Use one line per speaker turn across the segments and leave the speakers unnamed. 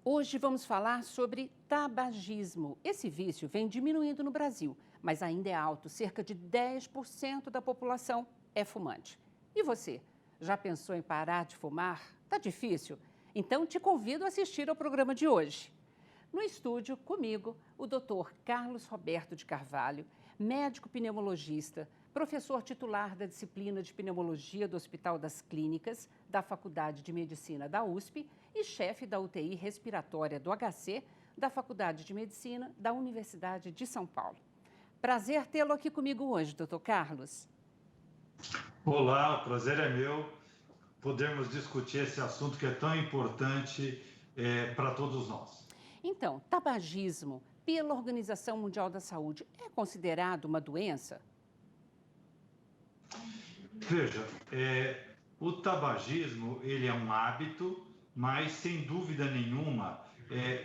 Hoje vamos falar sobre tabagismo. Esse vício vem diminuindo no Brasil, mas ainda é alto. Cerca de 10% da população é fumante. E você, já pensou em parar de fumar? Tá difícil? Então te convido a assistir ao programa de hoje. No estúdio, comigo, o Dr. Carlos Roberto de Carvalho, médico pneumologista, professor titular da disciplina de pneumologia do Hospital das Clínicas, da Faculdade de Medicina da USP e chefe da UTI respiratória do HC, da Faculdade de Medicina da Universidade de São Paulo. Prazer tê-lo aqui comigo hoje, Dr. Carlos.
Olá, o prazer é meu podermos discutir esse assunto que é tão importante para todos nós.
Então, tabagismo, pela Organização Mundial da Saúde, é considerado uma doença?
Veja, o tabagismo ele é um hábito, mas sem dúvida nenhuma,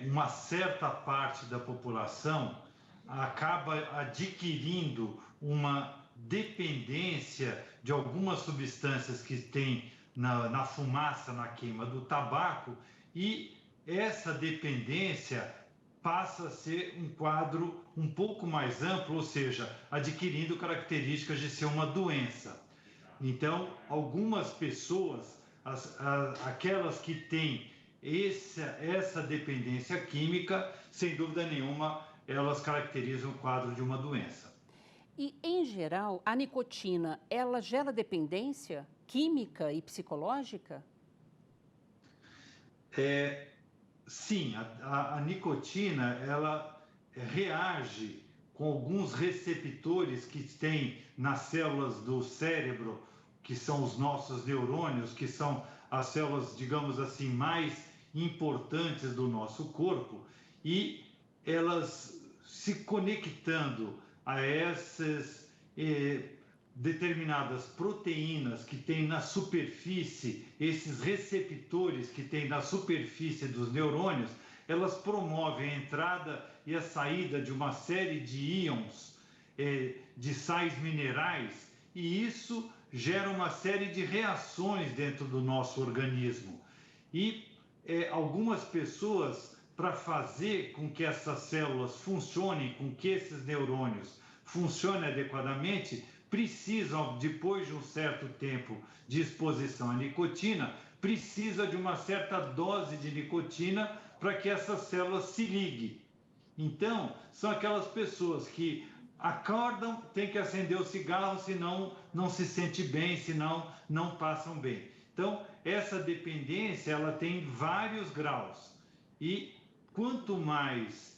uma certa parte da população acaba adquirindo uma dependência de algumas substâncias que tem na fumaça, na queima do tabaco, e essa dependência passa a ser um quadro um pouco mais amplo, ou seja, adquirindo características de ser uma doença. Então, algumas pessoas, aquelas que têm essa dependência química, sem dúvida nenhuma, elas caracterizam o quadro de uma doença.
E, em geral, a nicotina, ela gera dependência química e psicológica?
Sim, a nicotina, ela reage com alguns receptores que tem nas células do cérebro, que são os nossos neurônios, que são as células, digamos assim, mais importantes do nosso corpo, e elas se conectando a essas determinadas proteínas que tem na superfície, esses receptores que tem na superfície dos neurônios, elas promovem a entrada e a saída de uma série de íons, de sais minerais, e isso gera uma série de reações dentro do nosso organismo. E algumas pessoas, para fazer com que essas células funcionem, com que esses neurônios funcionem adequadamente, precisam, depois de um certo tempo de exposição à nicotina, precisa de uma certa dose de nicotina para que essas células se liguem. Então, são aquelas pessoas que acordam, tem que acender o cigarro, senão não se sente bem, senão não passam bem. Então, essa dependência, ela tem vários graus. E quanto mais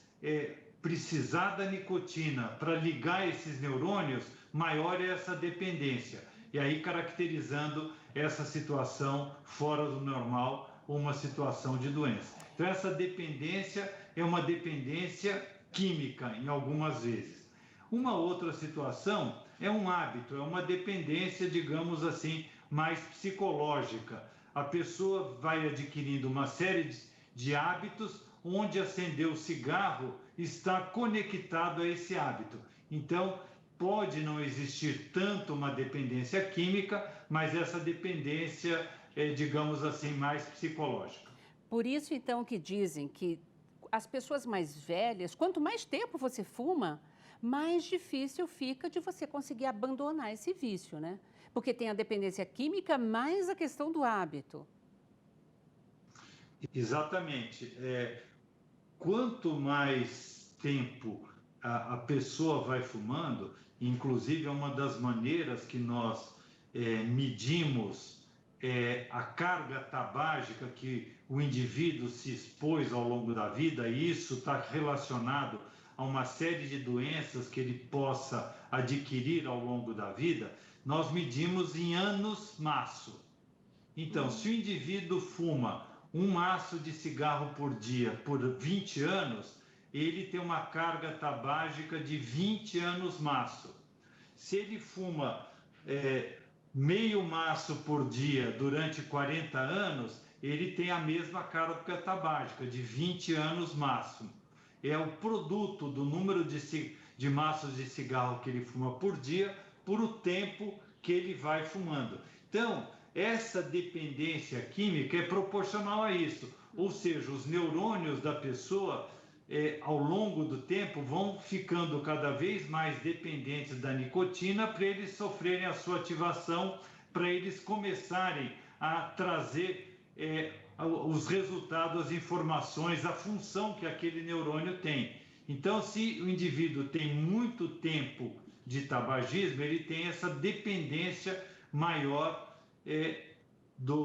precisar da nicotina para ligar esses neurônios, maior é essa dependência. E aí caracterizando essa situação fora do normal ou uma situação de doença. Então essa dependência é uma dependência química em algumas vezes. Uma outra situação é um hábito, é uma dependência, digamos assim, mais psicológica. A pessoa vai adquirindo uma série de hábitos onde acender o cigarro está conectado a esse hábito. Então, pode não existir tanto uma dependência química, mas essa dependência é, digamos assim, mais psicológica.
Por isso, então, que dizem que as pessoas mais velhas, quanto mais tempo você fuma, mais difícil fica de você conseguir abandonar esse vício, né? Porque tem a dependência química mais a questão do hábito.
Exatamente. Quanto mais tempo a pessoa vai fumando, inclusive é uma das maneiras que nós medimos a carga tabágica que o indivíduo se expôs ao longo da vida, e isso está relacionado a uma série de doenças que ele possa adquirir ao longo da vida, nós medimos em anos maço. Então, se o indivíduo fuma um maço de cigarro por dia por 20 anos, ele tem uma carga tabágica de 20 anos maço. Se ele fuma meio maço por dia durante 40 anos, ele tem a mesma carga tabágica de 20 anos máximo. É o produto do número de maços de cigarro que ele fuma por dia por o tempo que ele vai fumando. Então, essa dependência química é proporcional a isso. ou seja, os neurônios da pessoa, ao longo do tempo, vão ficando cada vez mais dependentes da nicotina para eles sofrerem a sua ativação, para eles começarem a trazer os resultados, as informações, a função que aquele neurônio tem. Então, se o indivíduo tem muito tempo de tabagismo, ele tem essa dependência maior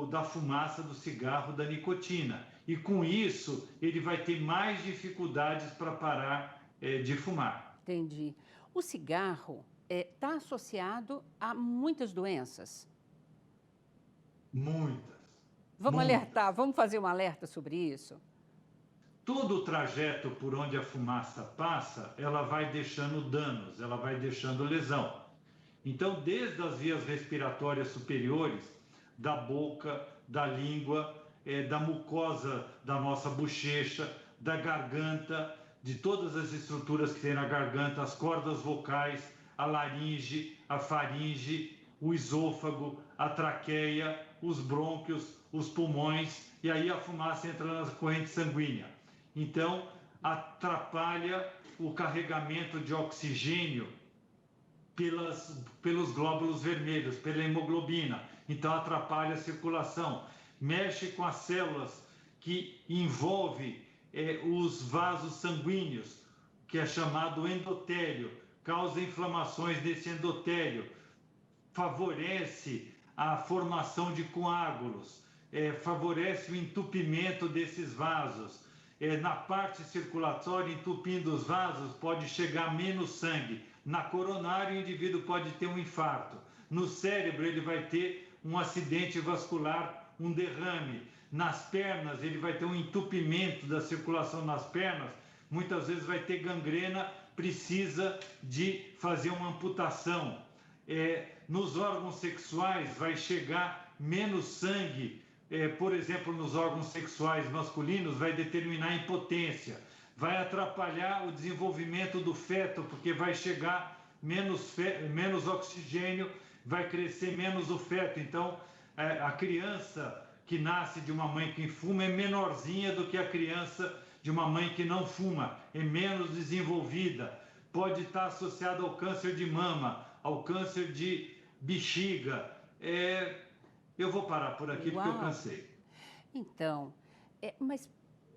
da fumaça do cigarro, da nicotina. E com isso, ele vai ter mais dificuldades para parar de fumar.
Entendi. O cigarro está associado a muitas doenças?
Muitas.
Vamos
muitas.
alertar, vamos fazer um alerta sobre isso?
Todo o trajeto por onde a fumaça passa, ela vai deixando danos, ela vai deixando lesão. Então, desde as vias respiratórias superiores, da boca, da língua, da mucosa da nossa bochecha, da garganta, de todas as estruturas que tem na garganta, as cordas vocais, a laringe, a faringe, o esôfago, a traqueia, os brônquios, os pulmões, e aí a fumaça entra na corrente sanguínea. Então, atrapalha o carregamento de oxigênio pelos glóbulos vermelhos, pela hemoglobina. Então, atrapalha a circulação. Mexe com as células que envolvem os vasos sanguíneos, que é chamado endotélio, causa inflamações desse endotélio, favorece a formação de coágulos, favorece o entupimento desses vasos. Na parte circulatória, entupindo os vasos, pode chegar menos sangue. Na coronária, o indivíduo pode ter um infarto. No cérebro, ele vai ter um acidente vascular, um derrame. Nas pernas, ele vai ter um entupimento da circulação nas pernas. Muitas vezes vai ter gangrena, precisa de fazer uma amputação. Nos órgãos sexuais, vai chegar menos sangue. Por exemplo, nos órgãos sexuais masculinos, vai determinar a impotência. Vai atrapalhar o desenvolvimento do feto, porque vai chegar menos oxigênio, vai crescer menos o feto. Então, a criança que nasce de uma mãe que fuma é menorzinha do que a criança de uma mãe que não fuma, é menos desenvolvida. Pode estar associada ao câncer de mama, ao câncer de bexiga. Eu vou parar por aqui. Uau. Porque eu cansei.
Então, mas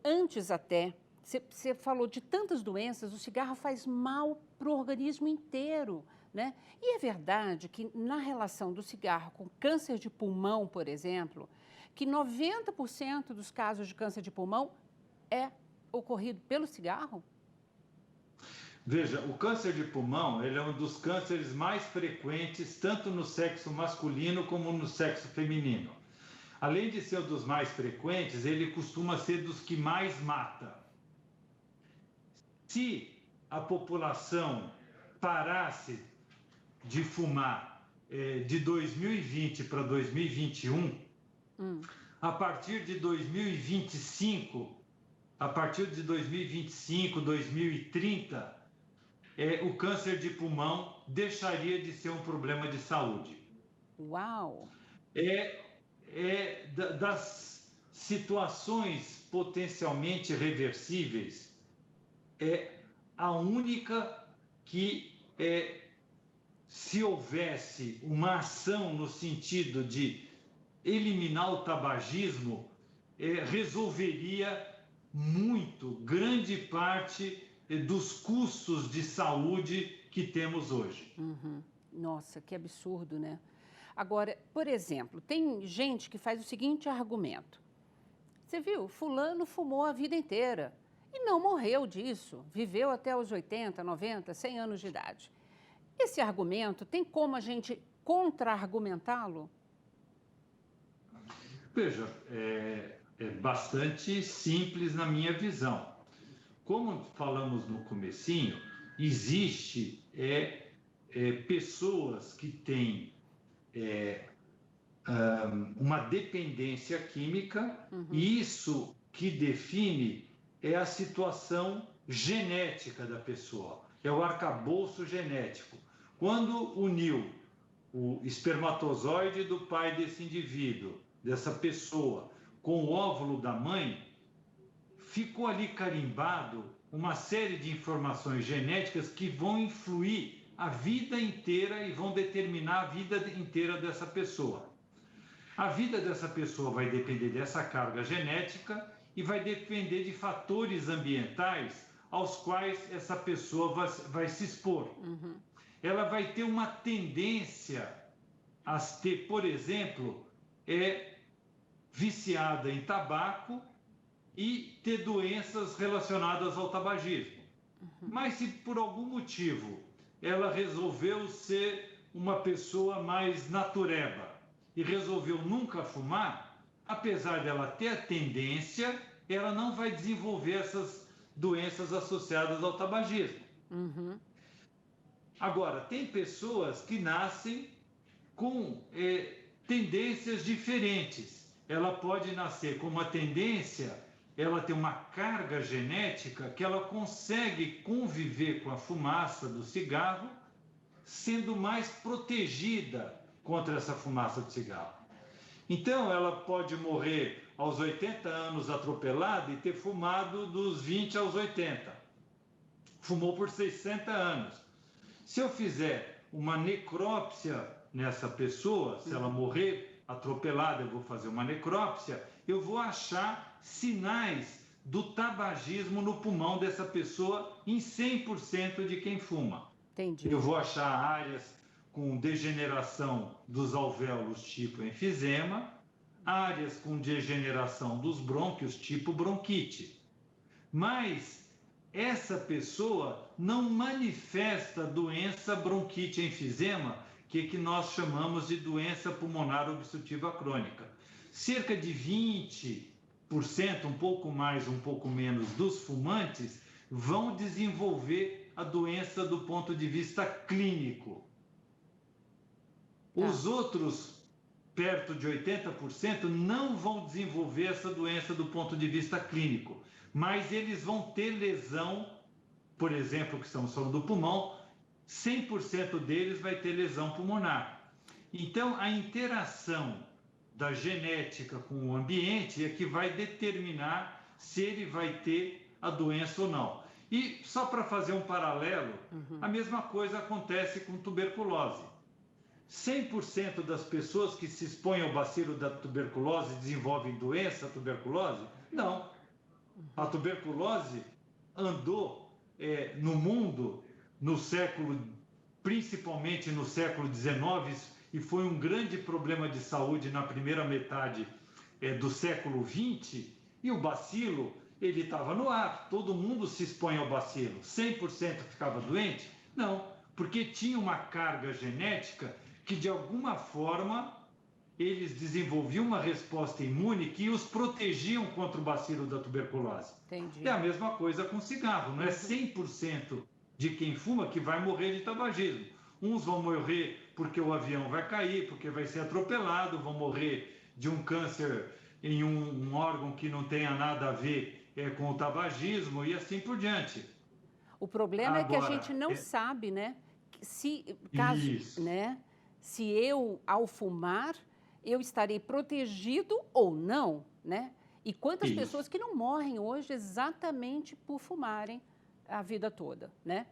antes até, você falou de tantas doenças, o cigarro faz mal para o organismo inteiro, né? E é verdade que na relação do cigarro com câncer de pulmão, por exemplo, que 90% dos casos de câncer de pulmão é ocorrido pelo cigarro?
Veja, o câncer de pulmão, ele é um dos cânceres mais frequentes, tanto no sexo masculino como no sexo feminino. Além de ser um dos mais frequentes, ele costuma ser dos que mais mata. Se a população parasse de fumar de 2020 para 2021, a partir de 2025, 2030, o câncer de pulmão deixaria de ser um problema de saúde.
Uau!
Das situações potencialmente reversíveis, a única que, se houvesse uma ação no sentido de eliminar o tabagismo, resolveria grande parte dos custos de saúde que temos hoje.
Uhum. Nossa, que absurdo, né? Agora, por exemplo, tem gente que faz o seguinte argumento. Você viu, fulano fumou a vida inteira e não morreu disso, viveu até os 80, 90, 100 anos de idade. Esse argumento, tem como a gente contra-argumentá-lo?
Veja, é bastante simples na minha visão. Como falamos no comecinho, existe pessoas que têm uma dependência química, e isso que define a situação genética da pessoa, é o arcabouço genético. Quando uniu o espermatozoide do pai desse indivíduo, dessa pessoa, com o óvulo da mãe, ficou ali carimbado uma série de informações genéticas que vão influir a vida inteira e vão determinar a vida inteira dessa pessoa. A vida dessa pessoa vai depender dessa carga genética e vai depender de fatores ambientais aos quais essa pessoa vai se expor. Ela vai ter uma tendência a ter, por exemplo, viciada em tabaco e ter doenças relacionadas ao tabagismo. Mas se por algum motivo ela resolveu ser uma pessoa mais natureba e resolveu nunca fumar, apesar dela ter a tendência, ela não vai desenvolver essas doenças associadas ao tabagismo. Agora, tem pessoas que nascem com tendências diferentes. Ela pode nascer com uma tendência, ela tem uma carga genética que ela consegue conviver com a fumaça do cigarro, sendo mais protegida contra essa fumaça do cigarro. Então, ela pode morrer aos 80 anos atropelada e ter fumado dos 20 aos 80. Fumou por 60 anos. Se eu fizer uma necrópsia nessa pessoa, se ela morrer atropelada, eu vou fazer uma necrópsia, eu vou achar sinais do tabagismo no pulmão dessa pessoa em 100% de quem fuma.
Entendi.
Eu vou achar áreas com degeneração dos alvéolos tipo enfisema, áreas com degeneração dos brônquios tipo bronquite. Mas essa pessoa não manifesta doença bronquite enfisema, que nós chamamos de doença pulmonar obstrutiva crônica. Cerca de 20%, um pouco mais, um pouco menos, dos fumantes vão desenvolver a doença do ponto de vista clínico. Os outros, perto de 80%, não vão desenvolver essa doença do ponto de vista clínico, mas eles vão ter lesão, por exemplo, que estamos falando do pulmão, 100% deles vai ter lesão pulmonar. Então, a interação da genética com o ambiente é que vai determinar se ele vai ter a doença ou não. E só para fazer um paralelo, a mesma coisa acontece com tuberculose. 100% das pessoas que se expõem ao bacilo da tuberculose desenvolvem doença, tuberculose? Não. A tuberculose andou no mundo no século, principalmente no século XIX, e foi um grande problema de saúde na primeira metade do século XX, e o bacilo, ele estava no ar, todo mundo se expõe ao bacilo. 100% ficava doente? Não, porque tinha uma carga genética que, de alguma forma, eles desenvolviam uma resposta imune que os protegiam contra o bacilo da tuberculose.
Entendi.
É a mesma coisa com cigarro, não é 100% de quem fuma que vai morrer de tabagismo. Uns vão morrer porque o avião vai cair, porque vai ser atropelado, vão morrer de um câncer em um órgão que não tenha nada a ver com o tabagismo e assim por diante.
O problema é que a gente não sabe, né? Se eu, ao fumar, eu estarei protegido ou não, né? E quantas pessoas que não morrem hoje exatamente por fumarem a vida toda, né?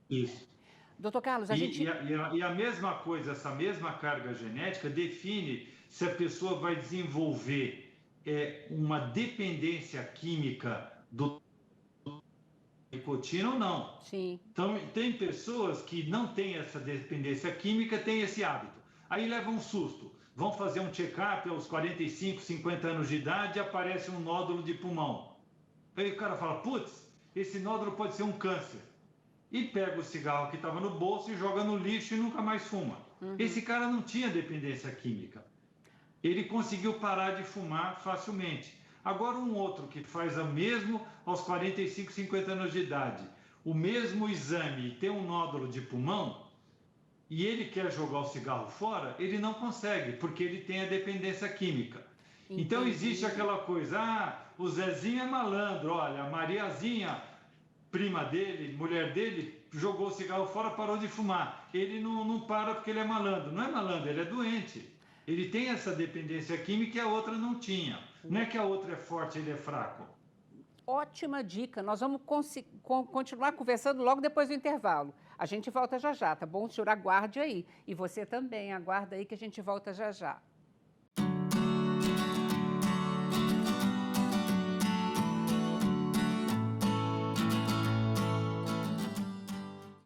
Isso.
Doutor Carlos, a gente...
E a mesma coisa, essa mesma carga genética define se a pessoa vai desenvolver uma dependência química do nicotina ou não.
Sim.
Então, tem pessoas que não têm essa dependência química, têm esse hábito. Aí levam um susto. Vão fazer um check-up aos 45, 50 anos de idade e aparece um nódulo de pulmão. Aí o cara fala, putz, esse nódulo pode ser um câncer. E pega o cigarro que estava no bolso e joga no lixo e nunca mais fuma. Esse cara não tinha dependência química. Ele conseguiu parar de fumar facilmente. Agora um outro que faz o mesmo aos 45, 50 anos de idade, o mesmo exame e tem um nódulo de pulmão, e ele quer jogar o cigarro fora, ele não consegue, porque ele tem a dependência química. Entendi. Então existe aquela coisa, o Zezinho é malandro, olha, a Mariazinha, prima dele, mulher dele, jogou o cigarro fora, parou de fumar. Ele não para porque ele é malandro. Não é malandro, ele é doente. Ele tem essa dependência química e a outra não tinha. Não é que a outra é forte, ele é fraco.
Ótima dica. Nós vamos continuar conversando logo depois do intervalo. A gente volta já já, tá bom? O senhor aguarde aí. E você também, aguarda aí que a gente volta já já.